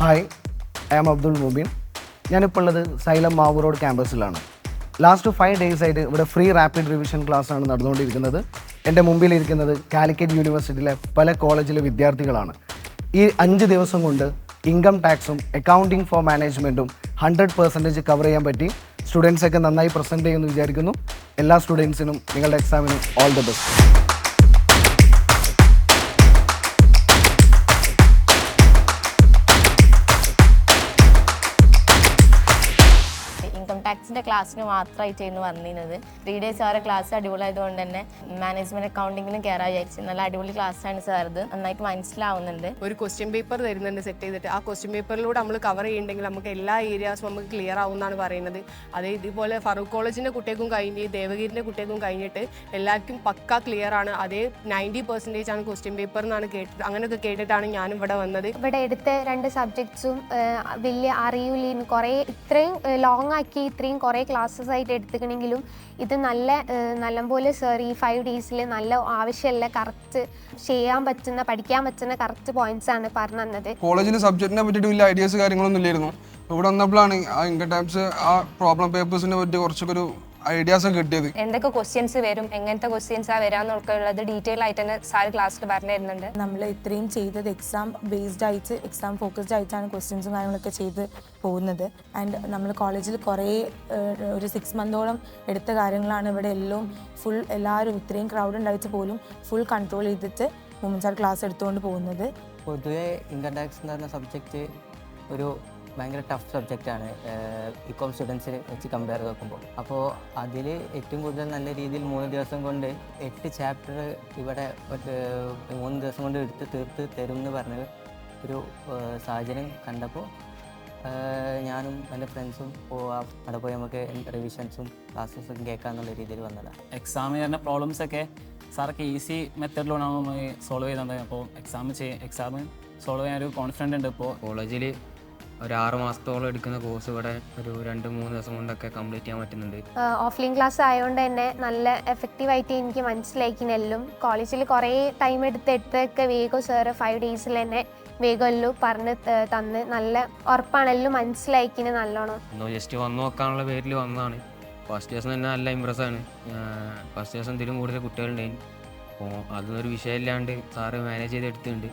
Hi, I am Abdul Mubeen. ഞാനിപ്പോൾ ഉള്ളത് Xylem Mavoor road ക്യാമ്പസിലാണ്. ലാസ്റ്റ് 5 days ആയിട്ട് ഇവിടെ ഫ്രീ റാപ്പിഡ് റിവിഷൻ ക്ലാസ്സാണ് നടന്നുകൊണ്ടിരിക്കുന്നത്. എൻ്റെ മുമ്പിലിരിക്കുന്നത് കാലിക്കറ്റ് യൂണിവേഴ്സിറ്റിയിലെ പല കോളേജിലെ വിദ്യാർത്ഥികളാണ്. ഈ 5 ദിവസം കൊണ്ട് ഇൻകം ടാക്സും അക്കൗണ്ടിങ് ഫോർ മാനേജ്മെൻറ്റും 100% കവർ ചെയ്യാൻ പറ്റി. സ്റ്റുഡൻസൊക്കെ നന്നായി പ്രസൻറ്റ് ചെയ്യുമെന്ന് വിചാരിക്കുന്നു. എല്ലാ സ്റ്റുഡൻസിനും നിങ്ങളുടെ എക്സാമിന് ഓൾ ദി ബെസ്റ്റ്. ഇൻകം ടാക്സിൻ്റെ ക്ലാസ്സിന് മാത്രമായിട്ടായിരുന്നു വന്നിരുന്നത്. 3 days അവരെ ക്ലാസ് അടിപൊളിയായതുകൊണ്ട് തന്നെ മാനേജ്മെൻറ്റ് അക്കൗണ്ടിങ്ങിലും കയറാൻ വിചാരിച്ചു. നല്ല അടിപൊളി ക്ലാസ്സാണ് സാറത്, നന്നായിട്ട് മനസ്സിലാവുന്നുണ്ട്. ഒരു ക്വസ്റ്റ്യൻ പേപ്പർ തരുന്നുണ്ട് സെറ്റ് ചെയ്തിട്ട്. ആ ക്വസ്റ്റ്യൻ പേപ്പറിലൂടെ നമ്മൾ കവർ ചെയ്യുന്നുണ്ടെങ്കിൽ നമുക്ക് എല്ലാ ഏരിയാസും നമുക്ക് ക്ലിയർ ആവുമെന്നാണ് പറയുന്നത്. അതേ ഇതുപോലെ ഫറൂഖ് കോളേജിൻ്റെ കുട്ടികൾക്കും കഴിഞ്ഞ് ദേവഗിരിൻ്റെ കുട്ടികൾക്കും കഴിഞ്ഞിട്ട് എല്ലാവർക്കും പക്ക ക്ലിയർ ആണ്. അതേ 90% ആണ് ക്വസ്റ്റ്യൻ പേപ്പർ എന്നാണ് കേട്ടത്. അങ്ങനെയൊക്കെ കേട്ടിട്ടാണ് ഞാനും ഇവിടെ വന്നത്. ഇവിടെ എടുത്ത 2 സബ്ജക്ട്സും വലിയ അറിയില്ല, കുറേ ഇത്രയും ലോങ് ആക്കി ഇത്രയും കുറേ ക്ലാസ്സസ് ആയിട്ട് എടുത്തിക്കണമെങ്കിലും ഇത് നല്ലപോലെ സാർ ഈ 5 days നല്ല ആവശ്യമുള്ള കറക്റ്റ് പഠിക്കാൻ പറ്റുന്ന കറക്റ്റ് പോയിന്റ്സ് ആണ് പറഞ്ഞു തന്നത്. കോളേജിൽ സബ്ജക്റ്റിനെ പറ്റിയിട്ട് വലിയ ഐഡിയാസ് കാര്യങ്ങളൊന്നും ഇല്ലായിരുന്നു. ഇവിടെ വന്നപ്പോഴാണ് ആ ഇൻകം ടാക്സ് ആ പ്രോബ്ലം പേപ്പേഴ്സിനെ പറ്റി കുറച്ചൊക്കെ ഒരു ഐഡിയാസ് ഒക്കെ കിട്ടിയത്. എന്തൊക്കെ ക്വസ്റ്റ്യൻസ് വരും, എങ്ങനത്തെ ക്വസ്റ്റ്യൻസാ വരാന്നൊക്കെ ഉള്ളത് ഡീറ്റെയിൽ ആയിട്ട് തന്നെ സാർ ക്ലാസ്സിൽ പറഞ്ഞു തരുന്നുണ്ട്. നമ്മൾ ഇത്രയും ചെയ്തത് എക്സാം ബേസ്ഡ് ആയിട്ട് എക്സാം ഫോക്കസ്ഡ് ആയിട്ടാണ് ക്വസ്റ്റ്യൻസും കാര്യങ്ങളൊക്കെ ചെയ്ത് പോകുന്നത്. ആൻഡ് നമ്മൾ കോളേജിൽ കുറേ ഒരു 6 monthോളം എടുത്ത കാര്യങ്ങളാണ് ഇവിടെ എല്ലാം എല്ലാവരും ഇത്രയും ക്രൗഡ് ഉണ്ടായിട്ട് പോലും ഫുൾ കൺട്രോൾ ചെയ്തിട്ട് മുമ്പ് സാർ ക്ലാസ് എടുത്തുകൊണ്ട് പോകുന്നത്. പൊതുവെ ഇൻകം ടാക്സ് എന്ന് പറഞ്ഞ സബ്ജക്റ്റ് ഒരു ഭയങ്കര ടഫ് സബ്ജക്റ്റാണ് ഇക്കോം സ്റ്റുഡൻസിനെ വെച്ച് കമ്പയർ നോക്കുമ്പോൾ. അപ്പോൾ അതിൽ ഏറ്റവും കൂടുതൽ നല്ല രീതിയിൽ 3 ദിവസം കൊണ്ട് 8 ചാപ്റ്റർ ഇവിടെ 3 ദിവസം കൊണ്ട് തീർത്ത് തരും എന്ന് പറഞ്ഞ ഒരു സാഹചര്യം കണ്ടപ്പോൾ ഞാനും എൻ്റെ ഫ്രണ്ട്സും അവിടെ പോയി നമുക്ക് റിവിഷൻസും ക്ലാസ്സസും കേൾക്കാന്നുള്ള രീതിയിൽ വന്നതാണ്. എക്സാമിന് വരുന്ന പ്രോബ്ലംസൊക്കെ സാറൊക്കെ ഈസി മെത്തേഡിലാണ് നമ്മൾ സോൾവ് ചെയ്യുന്നത്. അപ്പോൾ എക്സാം സോൾവ് ചെയ്യാൻ ഒരു കോൺഫിഡൻ്റ് ഉണ്ട്. ഇപ്പോൾ കോളേജിൽ ഒരു 6 മാസത്തോളം എടുക്കുന്ന കോഴ്സ് ഇവിടെ ഒരു 2-3 ദിവസം കൊണ്ടൊക്കെ കംപ്ലീറ്റ് ചെയ്യാൻ പറ്റുന്നുണ്ട്. ഓഫ്ലൈൻ ക്ലാസ് ആയതുകൊണ്ട് തന്നെ നല്ല എഫക്റ്റീവായിട്ട് എനിക്ക് മനസ്സിലാക്കിനെല്ലും. കോളേജിൽ കുറേ ടൈം എടുത്തൊക്കെ വേഗം സാറ് 5 days തന്നെ വേഗമെല്ലാം പറഞ്ഞ് തന്ന് നല്ല ഉറപ്പാണെല്ലാം മനസ്സിലാക്കിന് നല്ലോണം. ജസ്റ്റ് വന്ന് നോക്കാനുള്ള പേരിൽ വന്നതാണ്. ഫസ്റ്റ് ദിവസം തന്നെ നല്ല ഇമ്പ്രസ്സാണ്. ഫസ്റ്റ് ദിവസം ഇതിലും കൂടുതൽ കുട്ടികളുണ്ടായിരുന്നു. അപ്പോൾ അതൊന്നും ഒരു വിഷയമില്ലാണ്ട് സാറ് മാനേജ് ചെയ്ത് എടുത്തിട്ടുണ്ട്.